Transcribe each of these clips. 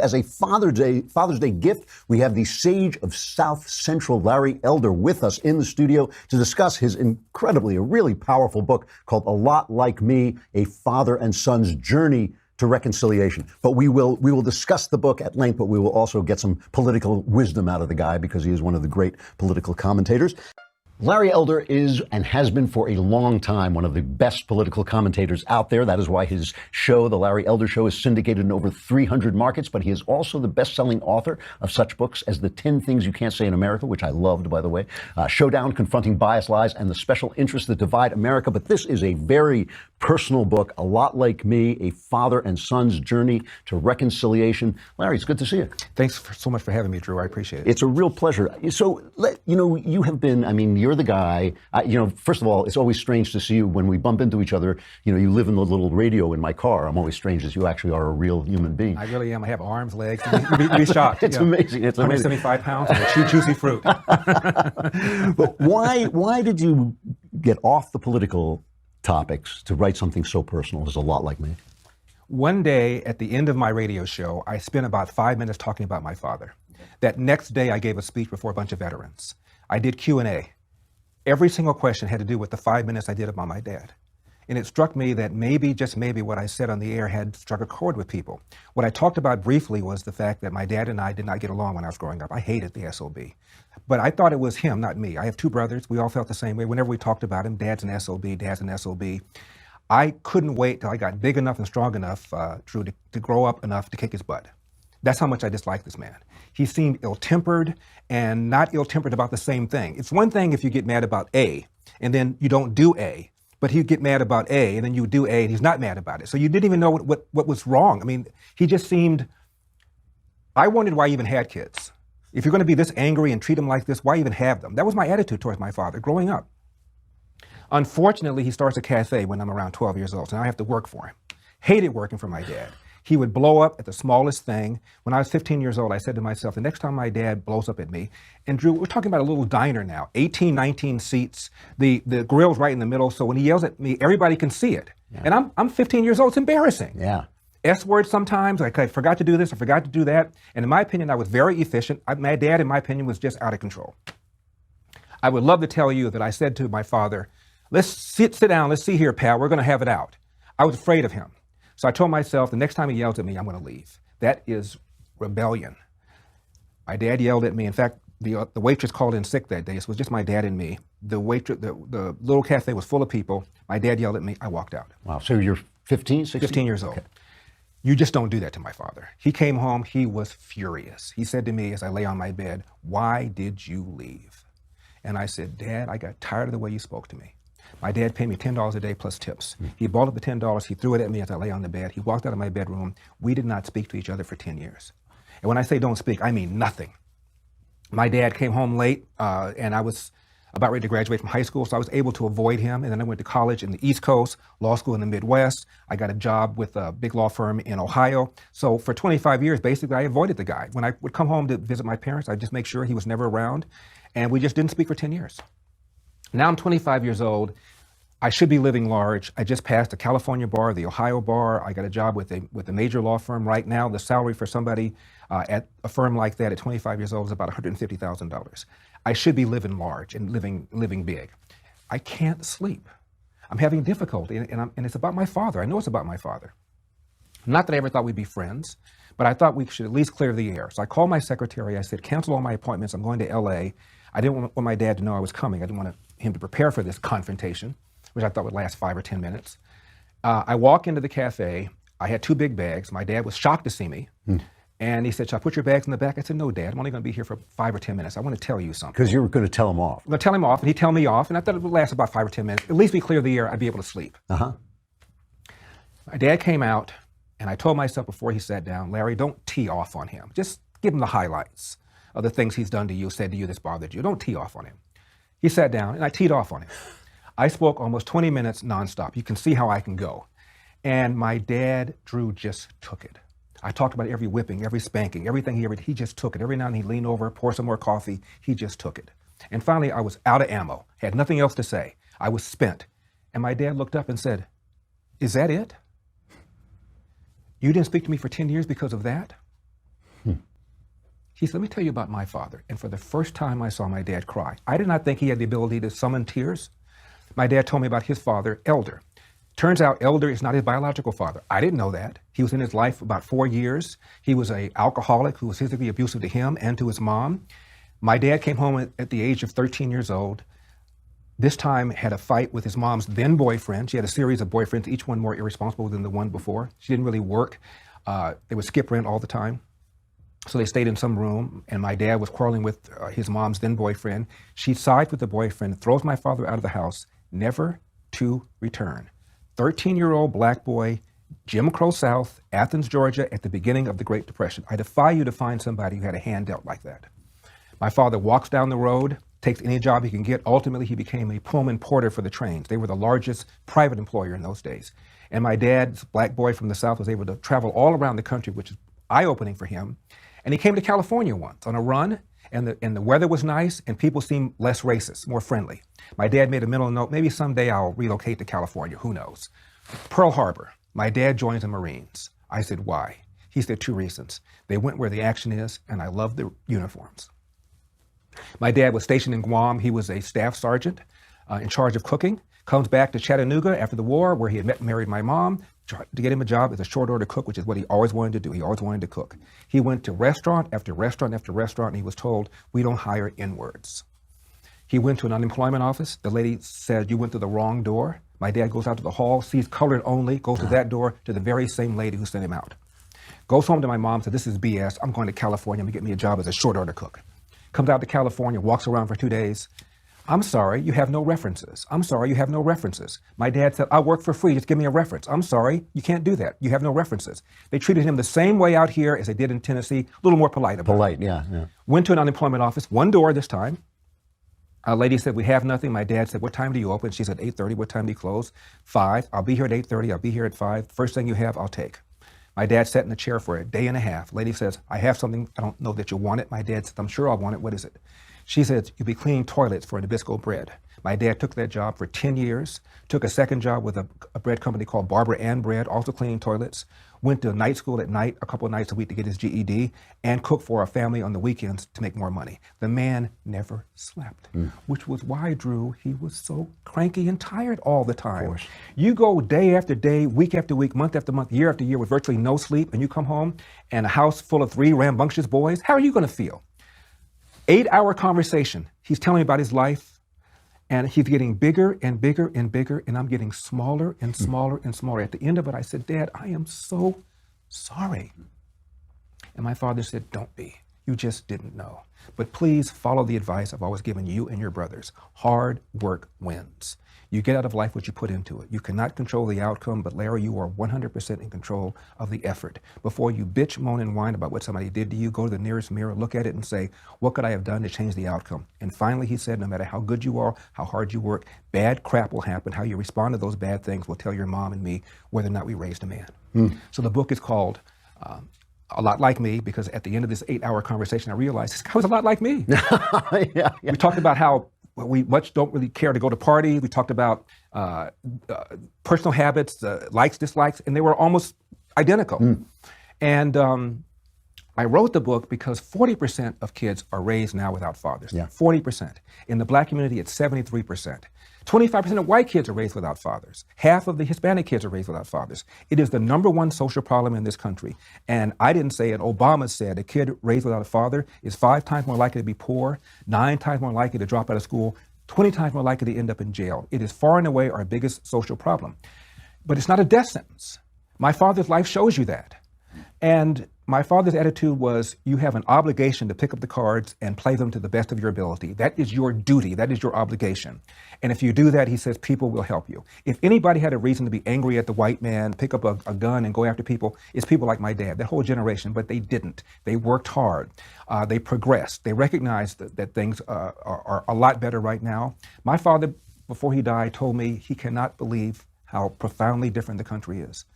As a Father's Day gift, we have the sage of South Central, Larry Elder, with us in the studio to discuss his a really powerful book called A Lot Like Me, A Father and Son's Journey to Reconciliation. But we will discuss the book at length, but we will also get some political wisdom out of the guy because he is one of the great political commentators. Larry Elder is and has been for a long time one of the best political commentators out there. That is why his show, The Larry Elder Show, is syndicated in over 300 markets. But he is also the best-selling author of such books as The 10 Things You Can't Say in America, which I loved, by the way, Showdown, Confronting Bias, Lies, and the Special Interests That Divide America. But this is a very personal book, A Lot Like Me, A Father and Son's Journey to Reconciliation. Larry, it's good to see you. Thanks so much for having me, Drew. I appreciate it. It's a real pleasure. So, you have been, you're the guy, first of all, it's always strange to see you when we bump into each other. You live in the little radio in my car. I'm always strange as you actually are a real human being. I really am. I have arms, legs. You'd be shocked. It's amazing. It's amazing. 175 pounds and chew juicy fruit. But why did you get off the political topics to write something so personal as A Lot Like Me? One day at the end of my radio show, I spent about 5 minutes talking about my father. That next day, I gave a speech before a bunch of veterans. I did Q&A. Every single question had to do with the 5 minutes I did about my dad. And it struck me that maybe, just maybe, what I said on the air had struck a chord with people. What I talked about briefly was the fact that my dad and I did not get along when I was growing up. I hated the SOB. But I thought it was him, not me. I have two brothers. We all felt the same way. Whenever we talked about him, dad's an SOB, dad's an SOB. I couldn't wait till I got big enough and strong enough, Drew, to grow up enough to kick his butt. That's how much I disliked this man. He seemed ill-tempered and not ill-tempered about the same thing. It's one thing if you get mad about A and then you don't do A, but he'd get mad about A and then you do A and he's not mad about it. So you didn't even know what was wrong. I mean, he just seemed, I wondered why I even had kids. If you're going to be this angry and treat them like this, why even have them? That was my attitude towards my father growing up. Unfortunately, he starts a cafe when I'm around 12 years old, so now I have to work for him. Hated working for my dad. He would blow up at the smallest thing. When I was 15 years old, I said to myself, the next time my dad blows up at me, and Drew, we're talking about a little diner now, 18, 19 seats, the grill's right in the middle, so when he yells at me, everybody can see it. Yeah. And I'm 15 years old, it's embarrassing. Yeah. S-words sometimes, like I forgot to do this, I forgot to do that. And in my opinion, I was very efficient. My dad, in my opinion, was just out of control. I would love to tell you that I said to my father, let's sit down, let's see here, pal, we're gonna have it out. I was afraid of him. So I told myself, the next time he yells at me, I'm going to leave. That is rebellion. My dad yelled at me. In fact, the waitress called in sick that day. So it was just my dad and me. The little cafe was full of people. My dad yelled at me. I walked out. Wow. So you're 15, 16? 15 years old. Okay. You just don't do that to my father. He came home. He was furious. He said to me as I lay on my bed, why did you leave? And I said, Dad, I got tired of the way you spoke to me. My dad paid me $10 a day plus tips. He balled up the $10, he threw it at me as I lay on the bed. He walked out of my bedroom. We did not speak to each other for 10 years. And when I say don't speak, I mean nothing. My dad came home late and I was about ready to graduate from high school, so I was able to avoid him. And then I went to college in the East Coast, law school in the Midwest. I got a job with a big law firm in Ohio. So for 25 years, basically, I avoided the guy. When I would come home to visit my parents, I'd just make sure he was never around. And we just didn't speak for 10 years. Now I'm 25 years old. I should be living large. I just passed the California bar, the Ohio bar. I got a job with a major law firm right now. The salary for somebody at a firm like that at 25 years old is about $150,000. I should be living large and living big. I can't sleep. I'm having difficulty, and it's about my father. I know it's about my father. Not that I ever thought we'd be friends, but I thought we should at least clear the air. So I called my secretary. I said, cancel all my appointments. I'm going to LA. I didn't want my dad to know I was coming. I didn't want him to prepare for this confrontation, which I thought would last 5 or 10 minutes. I walk into the cafe. I had 2 big bags. My dad was shocked to see me. And he said, should I put your bags in the back? I said, no, Dad, I'm only going to be here for 5 or 10 minutes. I want to tell you something. Because you were going to tell him off. I'm going to tell him off, and he'd tell me off, and I thought it would last about 5 or 10 minutes. At least we clear the air, I'd be able to sleep. Uh-huh. My dad came out, and I told myself before he sat down, Larry, don't tee off on him. Just give him the highlights of the things he's done to you, said to you that's bothered you. Don't tee off on him. He sat down, and I teed off on him. I spoke almost 20 minutes nonstop. You can see how I can go. And my dad, Drew, just took it. I talked about every whipping, every spanking, everything he just took it. Every now and then he'd lean over, pour some more coffee. He just took it. And finally, I was out of ammo, had nothing else to say. I was spent. And my dad looked up and said, is that it? You didn't speak to me for 10 years because of that? He said, let me tell you about my father. And for the first time, I saw my dad cry. I did not think he had the ability to summon tears. My dad told me about his father, Elder. Turns out Elder is not his biological father. I didn't know that. He was in his life about 4 years. He was an alcoholic who was physically abusive to him and to his mom. My dad came home at the age of 13 years old. This time had a fight with his mom's then boyfriend. She had a series of boyfriends, each one more irresponsible than the one before. She didn't really work. They would skip rent all the time. So they stayed in some room, and my dad was quarreling with his mom's then boyfriend. She sides with the boyfriend, throws my father out of the house, never to return. 13-year-old black boy, Jim Crow South, Athens, Georgia, at the beginning of the Great Depression. I defy you to find somebody who had a hand dealt like that. My father walks down the road, takes any job he can get. Ultimately, he became a Pullman porter for the trains. They were the largest private employer in those days. And my dad's black boy from the South was able to travel all around the country, which is eye-opening for him. And he came to California once on a run, and the weather was nice, and people seemed less racist, more friendly. My dad made a mental note, maybe someday I'll relocate to California, who knows. Pearl Harbor, my dad joins the Marines. I said, why? He said, 2 reasons. They went where the action is, and I love the uniforms. My dad was stationed in Guam. He was a staff sergeant in charge of cooking. Comes back to Chattanooga after the war, where he had met and married my mom, to get him a job as a short order cook, which is what he always wanted to do. He always wanted to cook. He went to restaurant after restaurant after restaurant, and he was told, we don't hire N-words. He went to an unemployment office. The lady said, you went through the wrong door. My dad goes out to the hall, sees colored only, goes to that door, to the very same lady who sent him out. Goes home to my mom, said, this is BS. I'm going to California. I'm going to get me a job as a short order cook. Comes out to California, walks around for 2 days. I'm sorry, you have no references. I'm sorry, you have no references. My dad said, I'll work for free, just give me a reference. I'm sorry, you can't do that. You have no references. They treated him the same way out here as they did in Tennessee, a little more polite about it. Polite, yeah. Went to an unemployment office, one door this time. A lady said, we have nothing. My dad said, what time do you open? She said, 8:30. What time do you close? 5. I'll be here at 8:30. I'll be here at 5. First thing you have, I'll take. My dad sat in the chair for a day and a half. Lady says, I have something. I don't know that you want it. My dad said, I'm sure I'll want it. What is it? She said, you'll be cleaning toilets for Nabisco Bread. My dad took that job for 10 years, took a second job with a bread company called Barbara Ann Bread, also cleaning toilets, went to night school at night, a couple of nights a week to get his GED, and cooked for our family on the weekends to make more money. The man never slept, which was why, Drew, he was so cranky and tired all the time. You go day after day, week after week, month after month, year after year with virtually no sleep, and you come home and a house full of 3 rambunctious boys, how are you going to feel? 8-hour conversation. He's telling me about his life, and he's getting bigger and bigger and bigger, and I'm getting smaller and smaller and smaller. At the end of it, I said, Dad, I am so sorry. And my father said, don't be. You just didn't know. But please follow the advice I've always given you and your brothers. Hard work wins. You get out of life what you put into it. You cannot control the outcome, but Larry, you are 100% in control of the effort. Before you bitch, moan, and whine about what somebody did to you, go to the nearest mirror, look at it and say, what could I have done to change the outcome? And finally, he said, no matter how good you are, how hard you work, bad crap will happen. How you respond to those bad things will tell your mom and me whether or not we raised a man. So the book is called A Lot Like Me, because at the end of this 8-hour conversation, I realized this guy was a lot like me. We talked about how we much don't really care to go to parties. We talked about personal habits, likes, dislikes, and they were almost identical. And I wrote the book because 40% of kids are raised now without fathers. 40%. In the black community, it's 73%. 25% of white kids are raised without fathers. Half of the Hispanic kids are raised without fathers. It is the #1 social problem in this country. And I didn't say it, Obama said a kid raised without a father is 5 times more likely to be poor, 9 times more likely to drop out of school, 20 times more likely to end up in jail. It is far and away our biggest social problem. But it's not a death sentence. My father's life shows you that. And my father's attitude was, you have an obligation to pick up the cards and play them to the best of your ability. That is your duty. That is your obligation. And if you do that, he says, people will help you. If anybody had a reason to be angry at the white man, pick up a gun and go after people, it's people like my dad, that whole generation, but they didn't. They worked hard. They progressed. They recognized that things are a lot better right now. My father, before he died, told me he cannot believe how profoundly different the country is.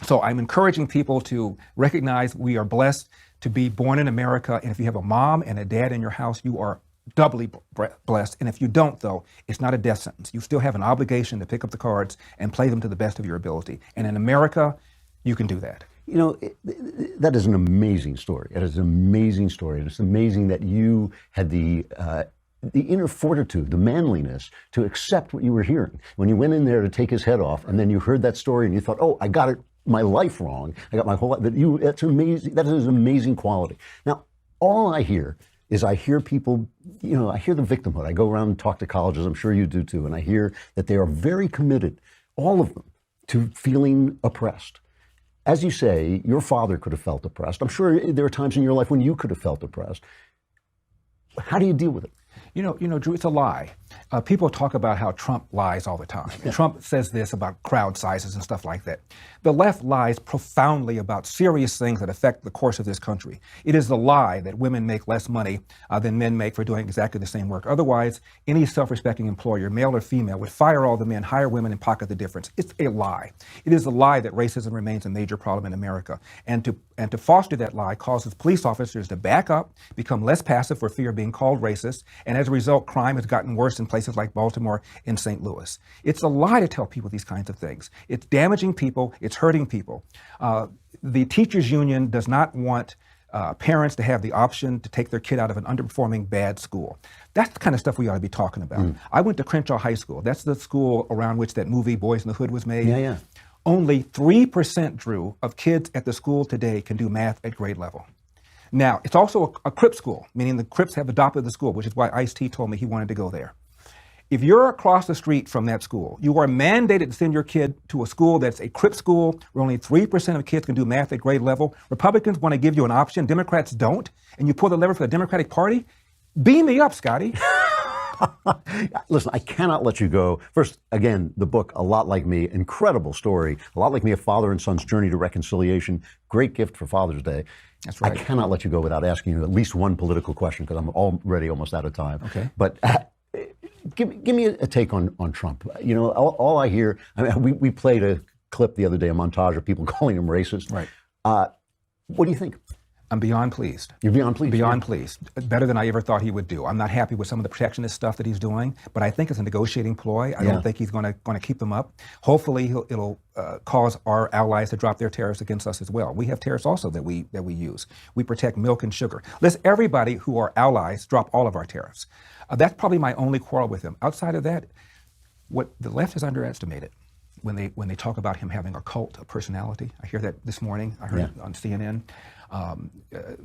So I'm encouraging people to recognize we are blessed to be born in America. And if you have a mom and a dad in your house, you are doubly blessed. And if you don't, though, it's not a death sentence. You still have an obligation to pick up the cards and play them to the best of your ability. And in America, you can do that. You know, that is an amazing story. It is an amazing story. It's amazing that you had the inner fortitude, the manliness to accept what you were hearing. When you went in there to take his head off, and then you heard that story and you thought, oh, I got it, my life wrong. I got my whole life. That's amazing. That is an amazing quality. Now, all I hear is I hear people, you know, I hear the victimhood. I go around and talk to colleges, I'm sure you do too, and I hear that they are very committed, all of them, to feeling oppressed. As you say, your father could have felt oppressed. I'm sure there are times in your life when you could have felt oppressed. How do you deal with it? You know, Drew, it's a lie. People talk about how Trump lies all the time. And Trump says this about crowd sizes and stuff like that. The left lies profoundly about serious things that affect the course of this country. It is the lie that women make less money than men make for doing exactly the same work. Otherwise, any self-respecting employer, male or female, would fire all the men, hire women, and pocket the difference. It's a lie. It is a lie that racism remains a major problem in America. And to foster that lie causes police officers to back up, become less passive for fear of being called racist, and as a result, crime has gotten worse in places like Baltimore and St. Louis. It's a lie to tell people these kinds of things. It's damaging people. It's hurting people. The teachers union does not want parents to have the option to take their kid out of an underperforming bad school. That's the kind of stuff we ought to be talking about. I went to Crenshaw High School. That's the school around which that movie Boys in the Hood was made. Yeah. Only 3%, Drew, of kids at the school today can do math at grade level. Now, it's also a Crip school, meaning the Crips have adopted the school, which is why Ice-T told me he wanted to go there. If you're across the street from that school, you are mandated to send your kid to a school that's a Crip school where only 3% of kids can do math at grade level. Republicans want to give you an option. Democrats don't. And you pull the lever for the Democratic Party. Beam me up, Scotty. Listen, I cannot let you go. First, again, the book, A Lot Like Me, incredible story. A Lot Like Me, A Father and Son's Journey to Reconciliation. Great gift for Father's Day. That's right. I cannot let you go without asking you at least one political question because I'm already almost out of time. Okay. But give me a take on Trump. You know, all I hear, I mean, we played a clip the other day, a montage of people calling him racist. Right. What do you think? I'm beyond pleased. You're beyond pleased? Beyond pleased. Better than I ever thought he would do. I'm not happy with some of the protectionist stuff that he's doing, but I think it's a negotiating ploy. I don't think he's going to keep them up. Hopefully, it'll cause our allies to drop their tariffs against us as well. We have tariffs also that we use. We protect milk and sugar. Let's everybody who are allies drop all of our tariffs. That's probably my only quarrel with him. Outside of that, what the left has underestimated when they talk about him having a cult of personality. I hear that this morning. I heard it on CNN.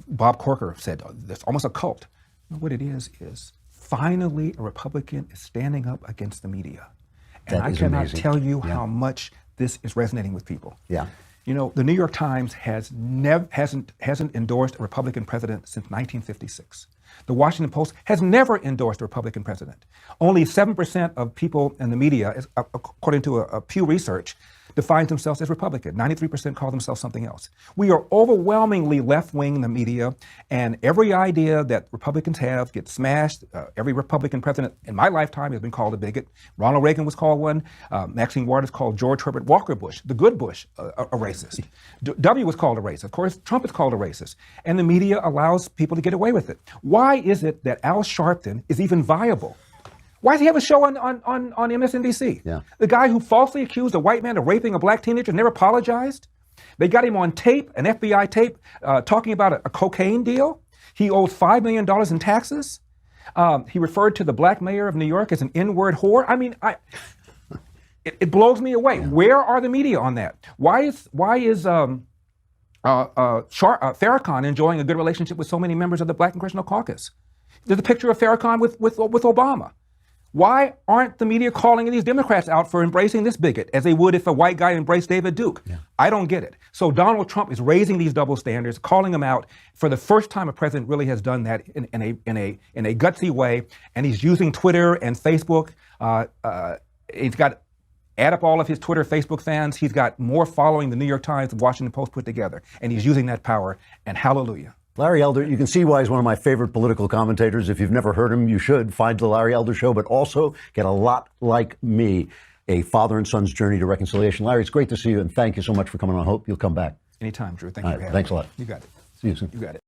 Bob Corker said, there's almost a cult. What it is finally a Republican is standing up against the media. And I cannot tell you how much this is resonating with people. Yeah. You know, the New York Times hasn't endorsed a Republican president since 1956. The Washington Post has never endorsed a Republican president. Only 7% of people in the media, according to a Pew Research, defines themselves as Republican. 93% call themselves something else. We are overwhelmingly left-wing in the media, and every idea that Republicans have gets smashed. Every Republican president in my lifetime has been called a bigot. Ronald Reagan was called one. Maxine Waters called George Herbert Walker Bush, the good Bush, a racist. W was called a racist. Of course, Trump is called a racist. And the media allows people to get away with it. Why is it that Al Sharpton is even viable? Why does he have a show on MSNBC? Yeah. The guy who falsely accused a white man of raping a black teenager never apologized. They got him on tape, an FBI tape, talking about a cocaine deal. He owes $5 million in taxes. He referred to the black mayor of New York as an N-word whore. I mean, it blows me away. Yeah. Where are the media on that? Why is Farrakhan enjoying a good relationship with so many members of the Black Congressional Caucus? There's a picture of Farrakhan with Obama. Why aren't the media calling these Democrats out for embracing this bigot as they would if a white guy embraced David Duke? Yeah. I don't get it. So Donald Trump is raising these double standards, calling them out. For the first time, a president really has done that in a gutsy way, and he's using Twitter and Facebook. He's got add up all of his Twitter, Facebook fans. He's got more following than the New York Times and Washington Post put together, and he's using that power. And hallelujah. Larry Elder, you can see why he's one of my favorite political commentators. If you've never heard him, you should find the Larry Elder Show, but also get A Lot Like Me, a father and son's journey to reconciliation. Larry, it's great to see you, and thank you so much for coming on. I hope you'll come back. Anytime, Drew. Thank you for having me. Thanks a lot. You got it. See you soon. You got it.